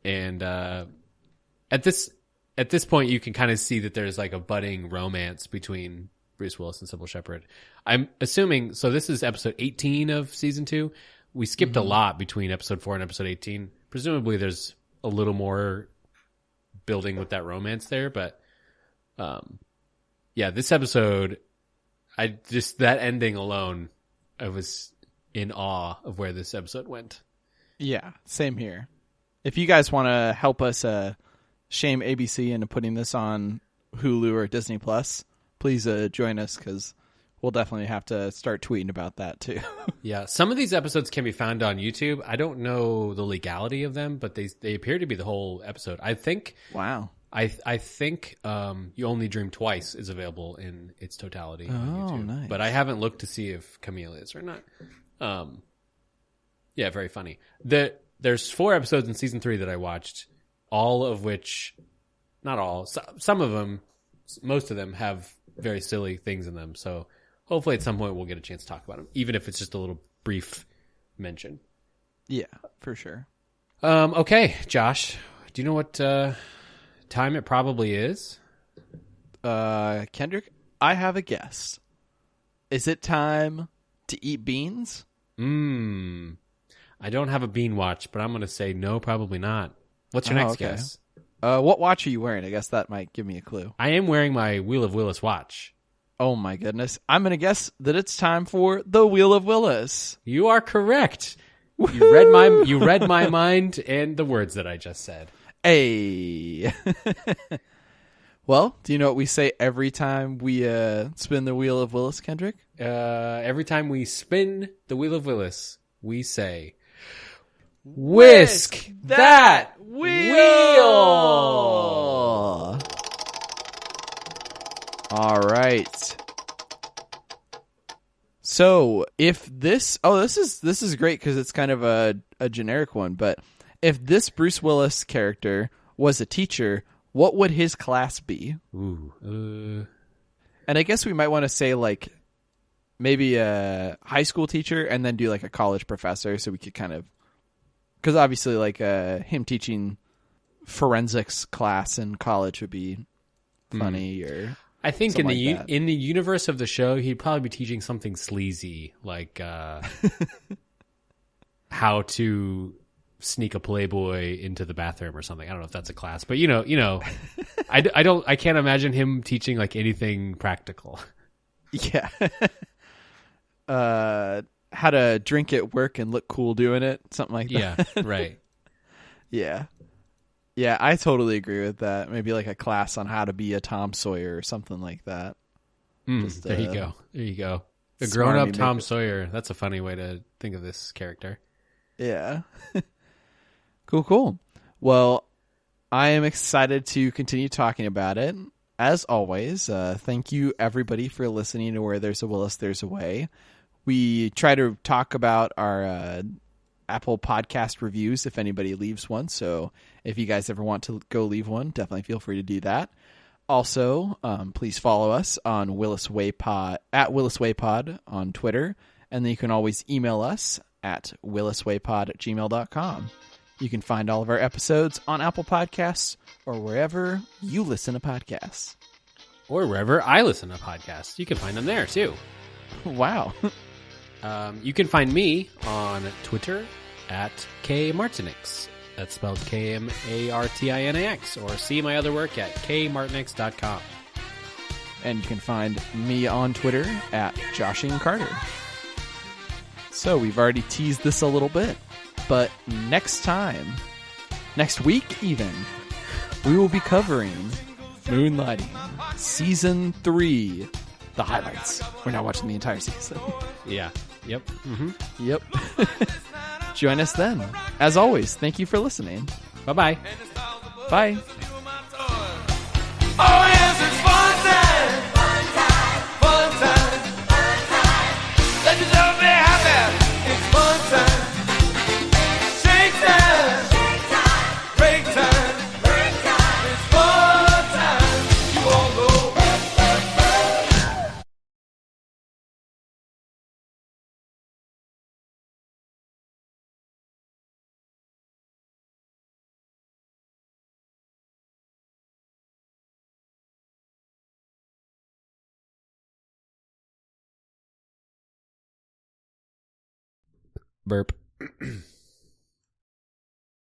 And at this point, you can kind of see that there's like a budding romance between Bruce Willis and Sybil Shepherd. I'm assuming, so this is episode 18 of season 2. We skipped a lot between episode 4 and episode 18. Presumably there's a little more building with that romance there, but yeah, this episode, that ending alone, I was in awe of where this episode went. Yeah, same here. If you guys want to help us shame ABC into putting this on Hulu or Disney Plus, please join us, because we'll definitely have to start tweeting about that too. Yeah, some of these episodes can be found on YouTube. I don't know the legality of them, but they appear to be the whole episode. I think. Wow. I think You Only Dream Twice is available in its totality on YouTube. Nice. But I haven't looked to see if Camille is or not. Yeah, very funny. There's 4 episodes in season 3 that I watched, all of which, not all, some of them, most of them have very silly things in them. So hopefully at some point we'll get a chance to talk about them, even if it's just a little brief mention. Yeah, for sure. Okay, Josh, do you know what time it probably is? Kendrick, I have a guess. Is it time to eat beans? I don't have a bean watch, but I'm going to say no, probably not. What's your next guess? What watch are you wearing? I guess that might give me a clue. I am wearing my Wheel of Willis watch. Oh my goodness. I'm going to guess that it's time for the Wheel of Willis. You are correct. You read my mind and the words that I just said. Hey. Well, do you know what we say every time we spin the Wheel of Willis, Kendrick? Every time we spin the Wheel of Willis, we say, "Whisk that wheel!" All right. So if this is great because it's kind of a generic one, but if this Bruce Willis character was a teacher, what would his class be? Ooh. And I guess we might want to say like maybe a high school teacher and then do like a college professor, so we could kind of, because obviously like him teaching forensics class in college would be funny or. I think in the like in the universe of the show, he'd probably be teaching something sleazy, like how to sneak a Playboy into the bathroom or something. I don't know if that's a class, but you know, I can't imagine him teaching like anything practical. Yeah. How to drink at work and look cool doing it, something like that. Yeah, right. Yeah. Yeah, I totally agree with that. Maybe like a class on how to be a Tom Sawyer or something like that. Just, there you go. There you go. A grown-up Tom Sawyer. That's a funny way to think of this character. Yeah. Cool. Well, I am excited to continue talking about it. As always, thank you everybody for listening to Where There's a Willis, There's a Way. We try to talk about our Apple Podcast reviews if anybody leaves one. So if you guys ever want to go leave one, definitely feel free to do that. Also, please follow us on Willis Way Pod, at Willis Way Pod on Twitter. And then you can always email us at williswaypod@gmail.com. You can find all of our episodes on Apple Podcasts or wherever you listen to podcasts. Or wherever I listen to podcasts. You can find them there too. Wow. You can find me on Twitter at kmartinix. That's spelled KMARTINAX. Or see my other work at kmartinix.com. And you can find me on Twitter at Joshing Carter. So we've already teased this a little bit, but next week even, we will be covering Moonlighting Season 3. The highlights. We're not watching the entire season. Yeah. Yep. Mm-hmm. Yep. Join us then. As always, thank you for listening. Bye-bye. Bye. Oh, yes, it's fun time. Fun time. Let yourself be happy. It's fun time. Shake time. Break time. It's fun time. You all go. Burp.